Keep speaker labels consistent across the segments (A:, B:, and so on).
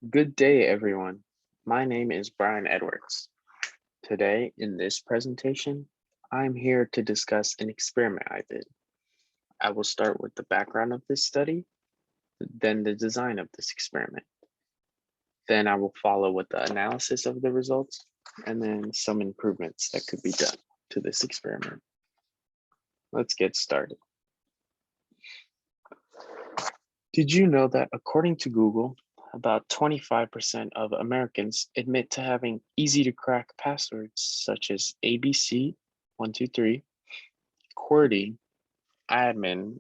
A: Good day, everyone. My name is Brian Edwards. Today, in this presentation, I'm here to discuss an experiment I did. I will start with the background of this study, then the design of this experiment. Then I will follow with the analysis of the results, and then some improvements that could be done to this experiment. Let's get started. Did you know that according to Google, about 25% of Americans admit to having easy to crack passwords such as ABC123, QWERTY, admin,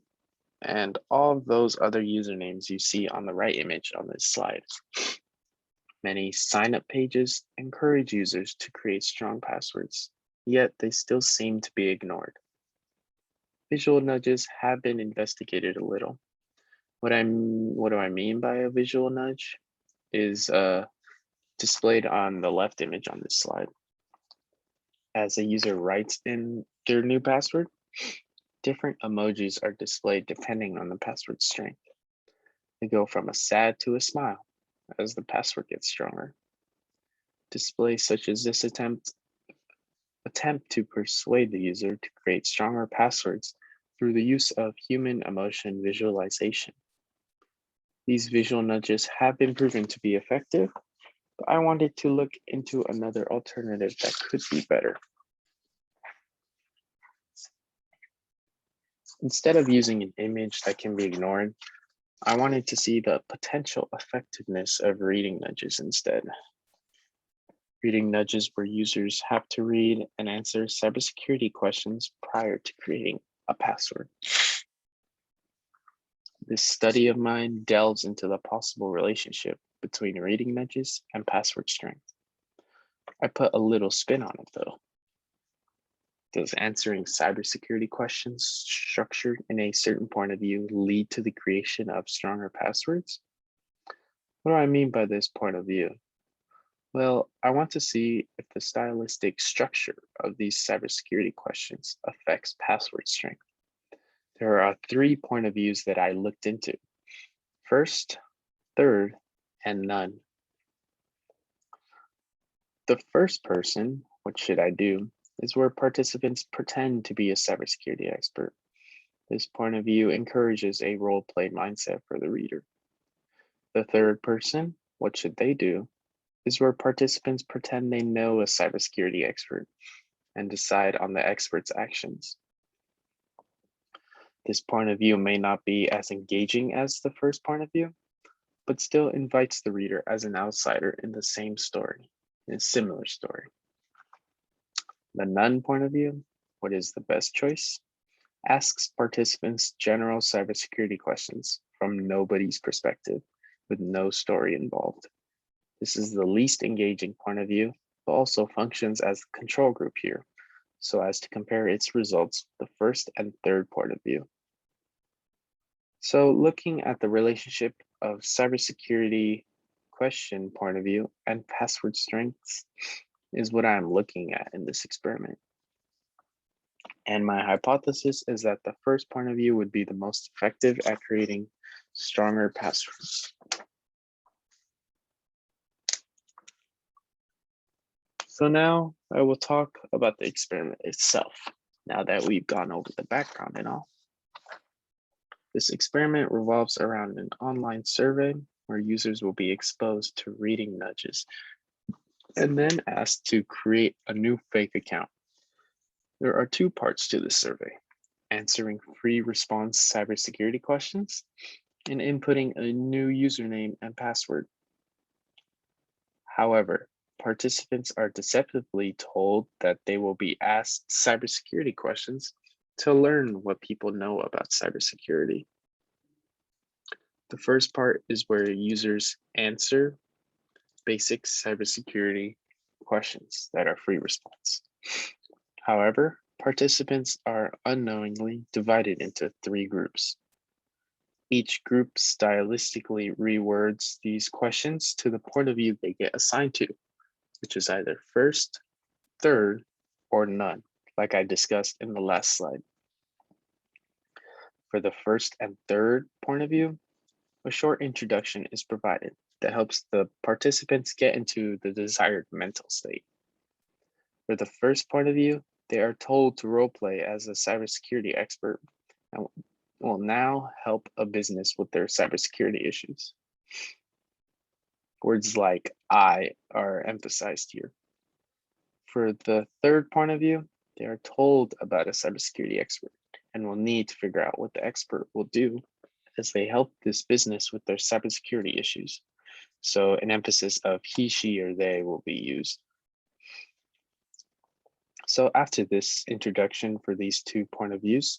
A: and all of those other usernames you see on the right image on this slide. Many sign-up pages encourage users to create strong passwords, yet they still seem to be ignored. Visual nudges have been investigated a little. What do I mean by a visual nudge is displayed on the left image on this slide. As a user writes in their new password, different emojis are displayed depending on the password strength. They go from a sad to a smile as the password gets stronger. Displays such as this attempt to persuade the user to create stronger passwords through the use of human emotion visualization. These visual nudges have been proven to be effective, but I wanted to look into another alternative that could be better. Instead of using an image that can be ignored, I wanted to see the potential effectiveness of reading nudges instead. Reading nudges where users have to read and answer cybersecurity questions prior to creating a password. This study of mine delves into the possible relationship between reading nudges and password strength. I put a little spin on it though. Does answering cybersecurity questions structured in a certain point of view lead to the creation of stronger passwords? What do I mean by this point of view? Well, I want to see if the stylistic structure of these cybersecurity questions affects password strength. There are 3 point of views that I looked into: first, third, and none. The first person, what should I do, is where participants pretend to be a cybersecurity expert. This point of view encourages a role-play mindset for the reader. The third person, what should they do, is where participants pretend they know a cybersecurity expert and decide on the expert's actions. This point of view may not be as engaging as the first point of view, but still invites the reader as an outsider in the same story, in a similar story. The none point of view, what is the best choice, asks participants general cybersecurity questions from nobody's perspective with no story involved. This is the least engaging point of view, but also functions as the control group here, so as to compare its results with the first and third point of view. So looking at the relationship of cybersecurity question point of view and password strengths is what I'm looking at in this experiment. And my hypothesis is that the first point of view would be the most effective at creating stronger passwords. So now I will talk about the experiment itself, now that we've gone over the background and all. This experiment revolves around an online survey where users will be exposed to reading nudges and then asked to create a new fake account. There are 2 parts to this survey: answering free response cybersecurity questions and inputting a new username and password. However, participants are deceptively told that they will be asked cybersecurity questions to learn what people know about cybersecurity. The first part is where users answer basic cybersecurity questions that are free response. However, participants are unknowingly divided into 3 groups. Each group stylistically rewords these questions to the point of view they get assigned to, which is either first, third, or none, like I discussed in the last slide. For the first and third point of view, a short introduction is provided, that helps the participants get into the desired mental state. For the first point of view, they are told to role play as a cybersecurity expert and will now help a business with their cybersecurity issues. Words like I are emphasized here. For the third point of view, they are told about a cybersecurity expert and will need to figure out what the expert will do as they help this business with their cybersecurity issues. So an emphasis of he, she, or they will be used. So after this introduction for these 2 point of views,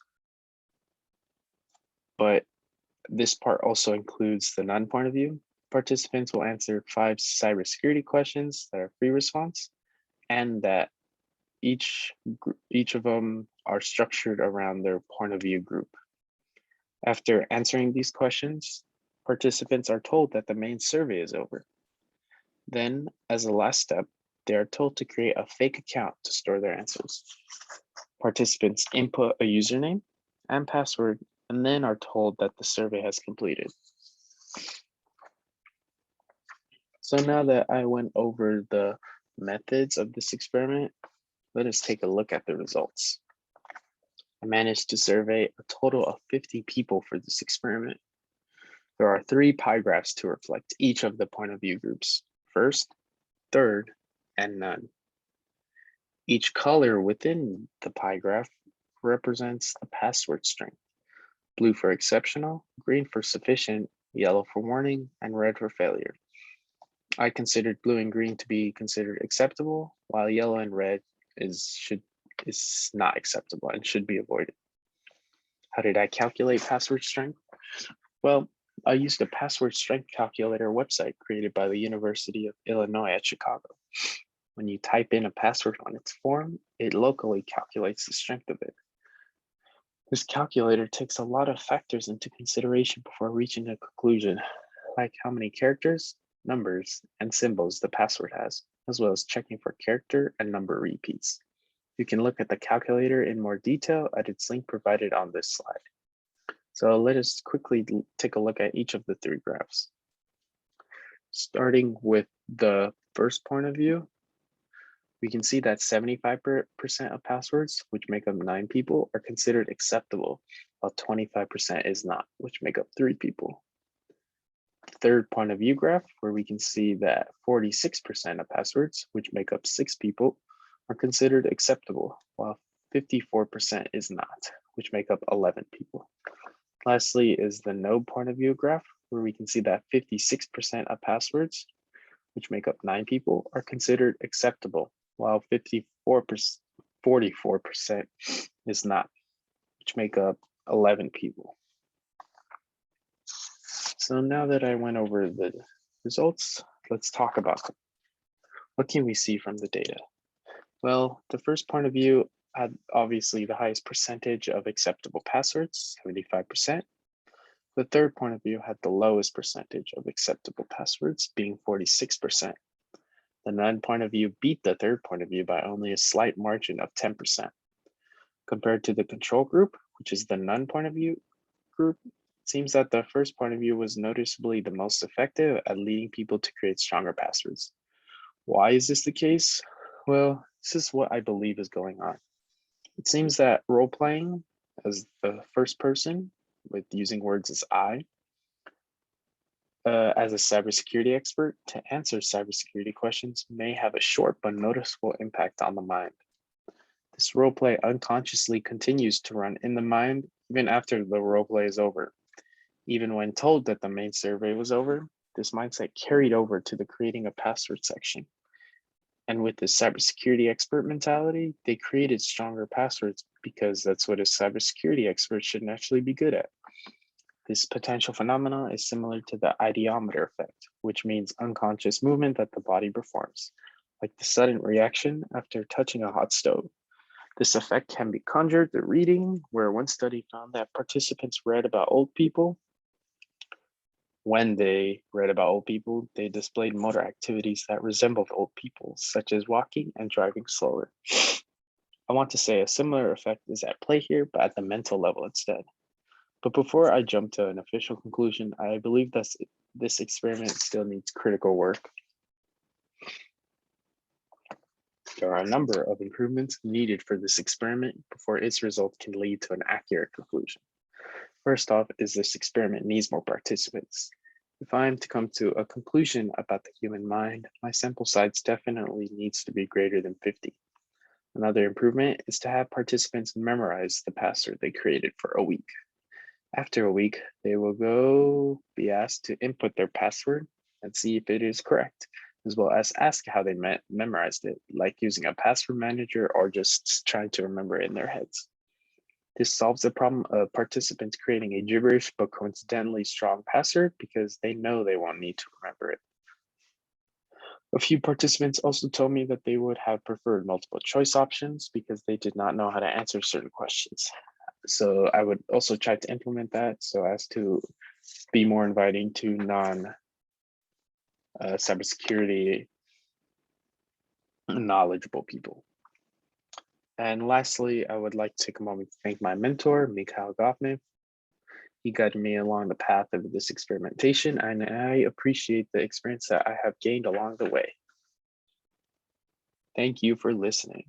A: but this part also includes the non-point of view, participants will answer 5 cybersecurity questions that are free response, and that each of them are structured around their point of view group. After answering these questions, participants are told that the main survey is over. Then, as a last step, they are told to create a fake account to store their answers. Participants input a username and password and then are told that the survey has completed. So now that I went over the methods of this experiment, let us take a look at the results. I managed to survey a total of 50 people for this experiment. There are 3 pie graphs to reflect each of the point of view groups: first, third, and none. Each color within the pie graph represents a password strength: blue for exceptional, green for sufficient, yellow for warning, and red for failure. I considered blue and green to be considered acceptable, while yellow and red is not acceptable and should be avoided. How did I calculate password strength? Well, I used a password strength calculator website created by the University of Illinois at Chicago. When you type in a password on its form, it locally calculates the strength of it. This calculator takes a lot of factors into consideration before reaching a conclusion, like how many characters, numbers, and symbols the password has, as well as checking for character and number repeats. You can look at the calculator in more detail at its link provided on this slide. So let us quickly take a look at each of the 3 graphs. Starting with the first point of view, we can see that 75% of passwords, which make up 9 people, are considered acceptable, while 25% is not, which make up 3 people. The third point of view graph, where we can see that 46% of passwords, which make up 6 people, are considered acceptable, while 54% is not, which make up 11 people. Lastly is the no point of view graph, where we can see that 56% of passwords, which make up 9 people, are considered acceptable, while 44% is not, which make up 11 people. So now that I went over the results, let's talk about them. What can we see from the data? Well, the first point of view had obviously the highest percentage of acceptable passwords, 75%. The third point of view had the lowest percentage of acceptable passwords, being 46%. The none point of view beat the third point of view by only a slight margin of 10%. Compared to the control group, which is the none point of view group, it seems that the first point of view was noticeably the most effective at leading people to create stronger passwords. Why is this the case? Well, this is what I believe is going on. It seems that role-playing as the first person, with using words as I, as a cybersecurity expert to answer cybersecurity questions may have a short but noticeable impact on the mind. This roleplay unconsciously continues to run in the mind even after the roleplay is over. Even when told that the main survey was over, this mindset carried over to the creating a password section. And with this cybersecurity expert mentality, they created stronger passwords because that's what a cybersecurity expert should naturally be good at. This potential phenomenon is similar to the ideometer effect, which means unconscious movement that the body performs, like the sudden reaction after touching a hot stove. This effect can be conjured through reading, where one study found that participants read about old people. When they read about old people, they displayed motor activities that resembled old people, such as walking and driving slower. I want to say a similar effect is at play here, but at the mental level instead. But before I jump to an official conclusion, I believe that this experiment still needs critical work. There are a number of improvements needed for this experiment before its result can lead to an accurate conclusion. First off is this experiment needs more participants. If I am to come to a conclusion about the human mind, my sample size definitely needs to be greater than 50. Another improvement is to have participants memorize the password they created for a week. After a week, they will be asked to input their password and see if it is correct, as well as ask how they memorized it, like using a password manager or just trying to remember it in their heads. This solves the problem of participants creating a gibberish but coincidentally strong password because they know they won't need to remember it. A few participants also told me that they would have preferred multiple choice options because they did not know how to answer certain questions. So I would also try to implement that so as to be more inviting to non-cybersecurity knowledgeable people. And lastly, I would like to take a moment to thank my mentor, Mikhail Goffman. He guided me along the path of this experimentation, and I appreciate the experience that I have gained along the way. Thank you for listening.